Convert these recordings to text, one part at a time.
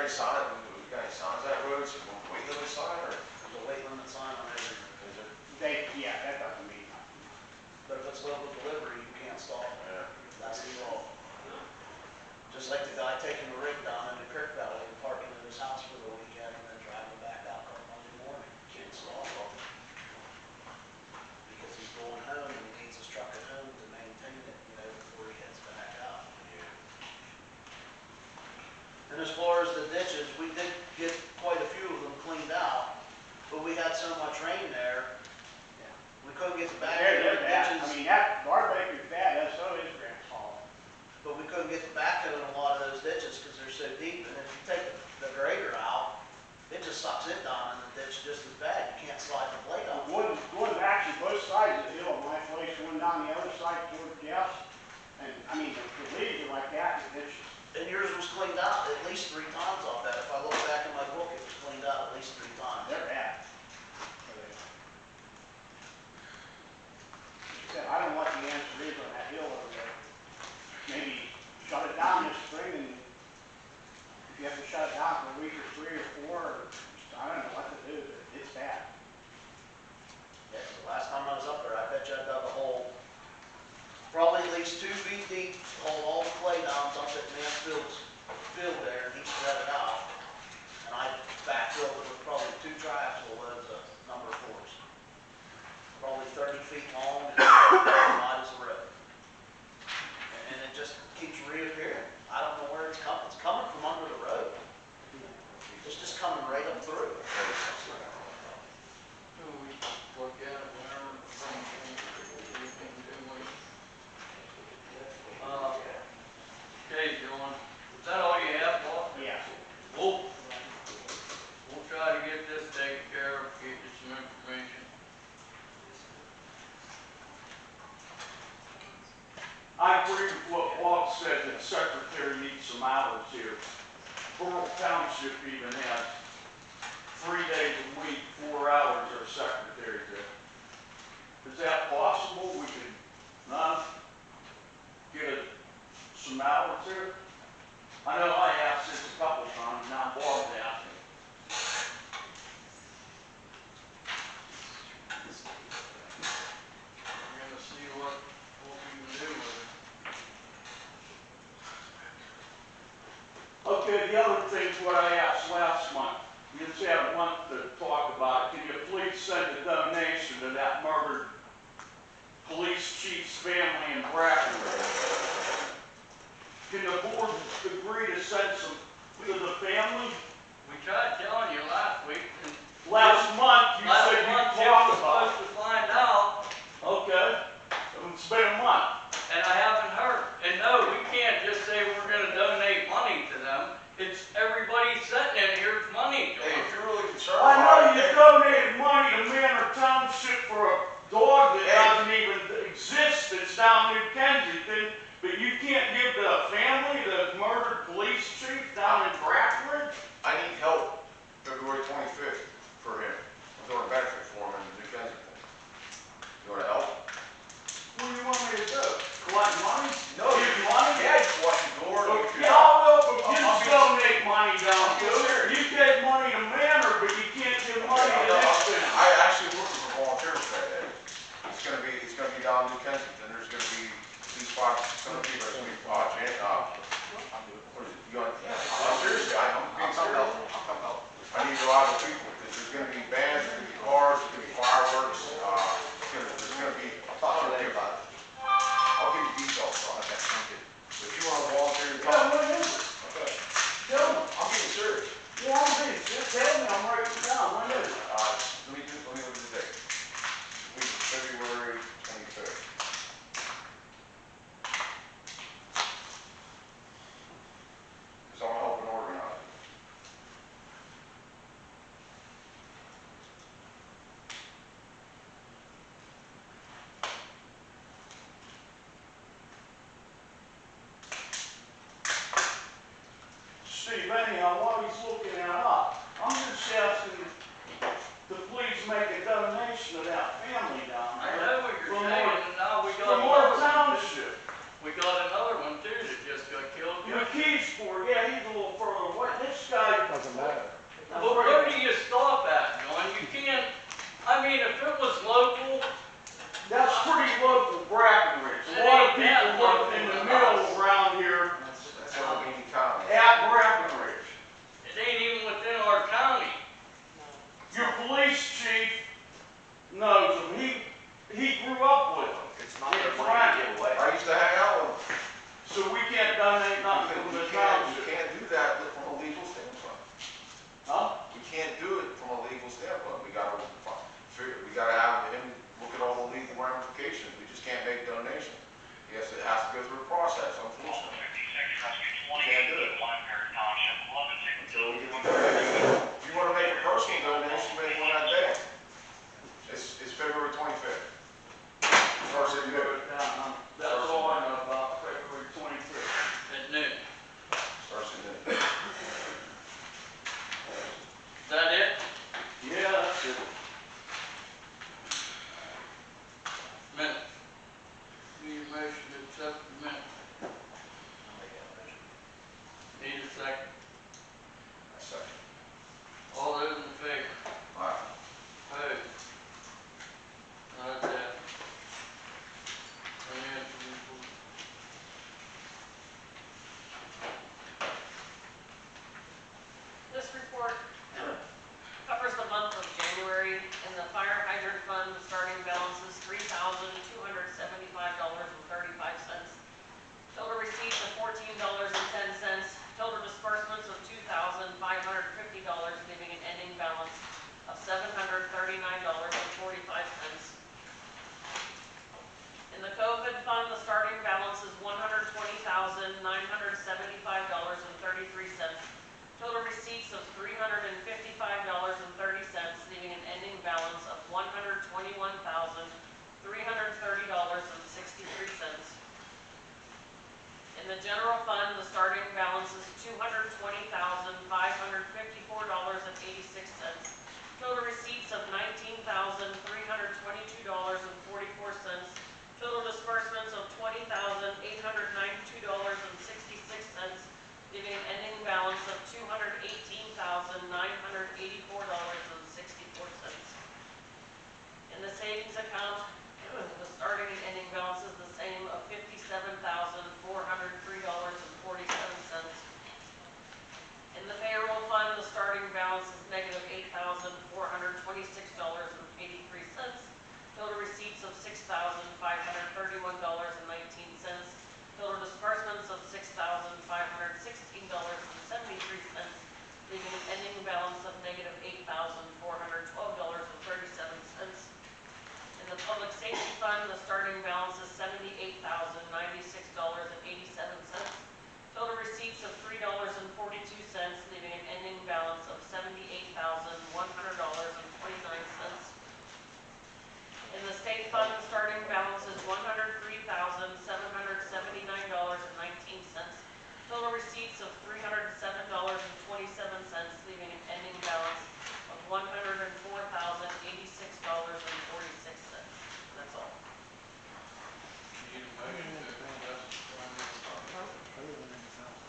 any sign, we got any signs on that road, so we weight limit sign, or? There's a weight limit sign on everything. Is it? Yeah, that doesn't mean nothing. But if it's local delivery, you can't stop it. Yeah. That's the law. Just like the guy taking the rig down in the Kirk Valley and parking in his house for the weekend and then driving back out on Monday morning. Can't stop him. Because he's going home and he needs his truck at home to maintain it, before he heads back out. And as far as the ditches, we did get quite a few of them cleaned out, but we had so much rain there, we couldn't get the back of the They're bad. ditches. I mean, that bar baker's bad, so is Grant's Hall. But we couldn't get the backhoe in a lot of those ditches because they're so deep, and if you take the grader out, it just sucks it down in the ditch just as bad. You can't slide the blade out. Going actually both sides of the hill, my place going down the other side toward Jeff's, and I mean, the leaves are like that, and it's just, And yours was cleaned out at least 3 times off that. If I look back in my book, it was cleaned out at least 3 times. they're bad. I don't know what the answer is on that hill over there. Maybe shut it down this spring, and if you have to shut it down for a week or 3 or 4, or I don't know what to do, but it's bad. Yeah, the last time I was up there, I bet you I dug a hole, probably at least 2 feet deep, hauled all the clay down, dumped it in Mansfield's field there, and he spread it out. And I backfilled it with probably 2 triaxle loads of number 4s. Probably 30 feet long and wide as a road. And it just keeps reappearing. I don't know where it's coming. It's coming from under the road. It's just coming right up through. We look at it whenever anything to do with it. Okay, John, is that all you have, Paul? Yeah. We'll try to get this taken care of, get you some information. I agree with what Bob said, that secretary needs some hours here. Bethel Township even has 3 days a week, 4 hours our secretary there. Is that possible? We could, get some hours here? I know I asked this a couple times, now Bob's asking. We're gonna see what we can do with it. Okay, the other thing's what I asked last month. You just had a month to talk about it. Can you please send a donation to that murdered police chief's family in Brackenridge? Can the board agree to send some to the family? We tried telling you last week, and Last month, you said you Jim talked was about supposed to find out, it. Okay, it's been a month. and I haven't heard. And no, we can't just say we're gonna donate money to them. It's everybody sitting in here's money, Hey, John. if you're really concerned I know about you it, donated money to Manor Township for a dog that doesn't even exist, that's down New Kensington, but you can't give the family the murdered police chief down in Brackenridge? I need help February 25th for him. I'm doing a benefit for him in New Kensington. You want to help? What do you want me to do? Collect money? No, Give money? Yeah, just watch the door. Look, Look at y'all know, but you I'll just be- donate money down I'll be to serious. You give money to Manor, but you can't give money to this family. I actually working for volunteers that day. It's gonna be down in New Kensington. There's gonna be these 500 people. There's gonna be, what is it? You want, seriously, I'm being serious. I need a lot of people because there's gonna be bands, there's gonna be cars, there's gonna be fireworks. There's gonna be. I'll talk to you about it. I'll give you details on it. If you want to volunteer to Yeah, come. what is it? Okay. Tell me. I'm being serious. Yeah, I'm being, just tell me, I'm writing it down. When is it? Let me look at the date. Week of February 25th. Because I'm helping organize it. Steve, anyhow, while he's looking that up, I'm just asking to please make a fund, the starting balance is $3,275.35. Total receipts of $14.10. Total disbursements of $2,550, leaving an ending balance of $739.45. In the COVID fund, the starting balance is $120,975.33. Total receipts of $355.30, leaving an ending balance of $121,330.63. In the general fund, the starting balance is $220,554.86. Total receipts of $19,322.44. Total disbursements of $20,892.66, leaving an ending balance of $218,984.64. In the savings account, the starting and ending balance is the same of $57,403.47. In the payroll fund, the starting balance is negative $8,426.83. Total receipts of $6,531.19. Total disbursements of $6,516.73, leaving an ending balance of negative $8,412.37. In the public safety fund, the starting balance is $78,096.87. Total receipts of $3.42, leaving an ending balance of $78,100.29. In the state fund, the starting balance is $103,779.19. Total receipts of $307.27, leaving an ending balance of $104,086.46. That's all. Need a motion to accept the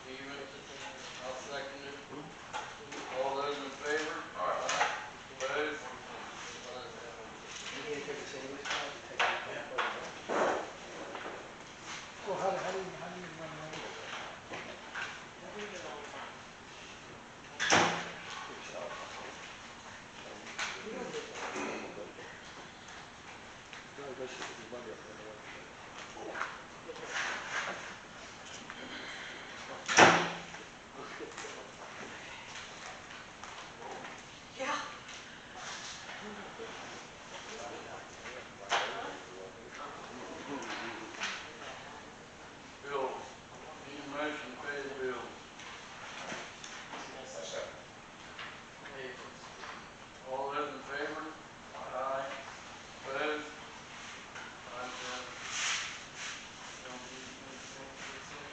Steven, I'll second it. All those in favor? Aye. Opposed? You need to take a savings account, you take it back. Well, how do you run that? We do it all the time. Yourself. No, this is the money up there. Yeah. Bills. Need a motion to pay the bills. That's it. All those in favor? Aye. Opposed? Ayes have it. Don't need to make an executive session.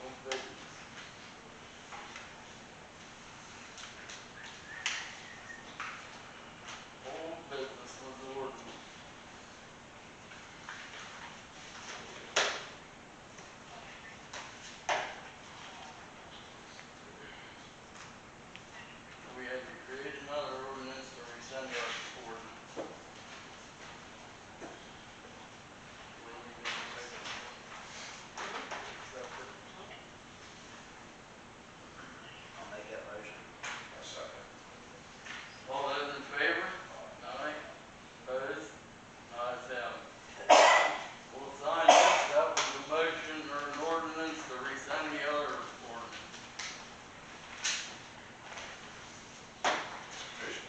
Old business. Old business was the ordinance. We had to create another ordinance to rescind our ordinance. Will we be accept it? I'll make that motion. That's it. All those in favor? Aye. Opposed? Ayes have it. We'll sign this. That was a motion or an ordinance to rescind the other ordinance. Official.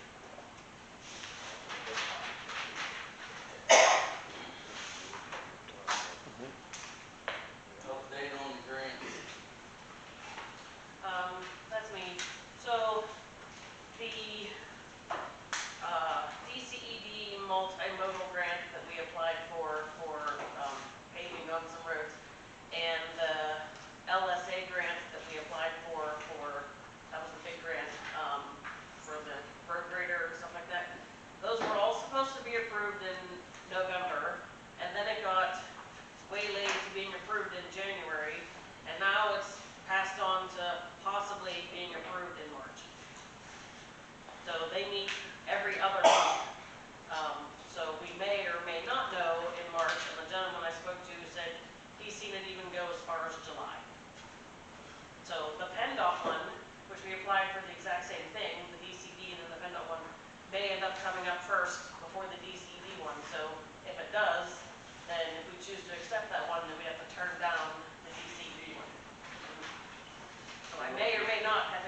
Update on the grants. That's me. So, the DCED multimodal grant that we applied for paving on some roads, and the LSA grant that we applied for, that was a big grant, for the road grader and stuff like that. Those were all supposed to be approved in November, and then it got waylaid to being approved in January, and now it's passed on to possibly being approved in March. So they meet every other month. So we may or may not know in March, and the gentleman I spoke to said he's seen it even go as far as July. So the PennDOT one, which we applied for the exact same thing, the DCD and then the PennDOT one, may end up coming up first before the DCD one, so if it does, then if we choose to accept that one, then we have to turn down the DCD one. So I may or may not have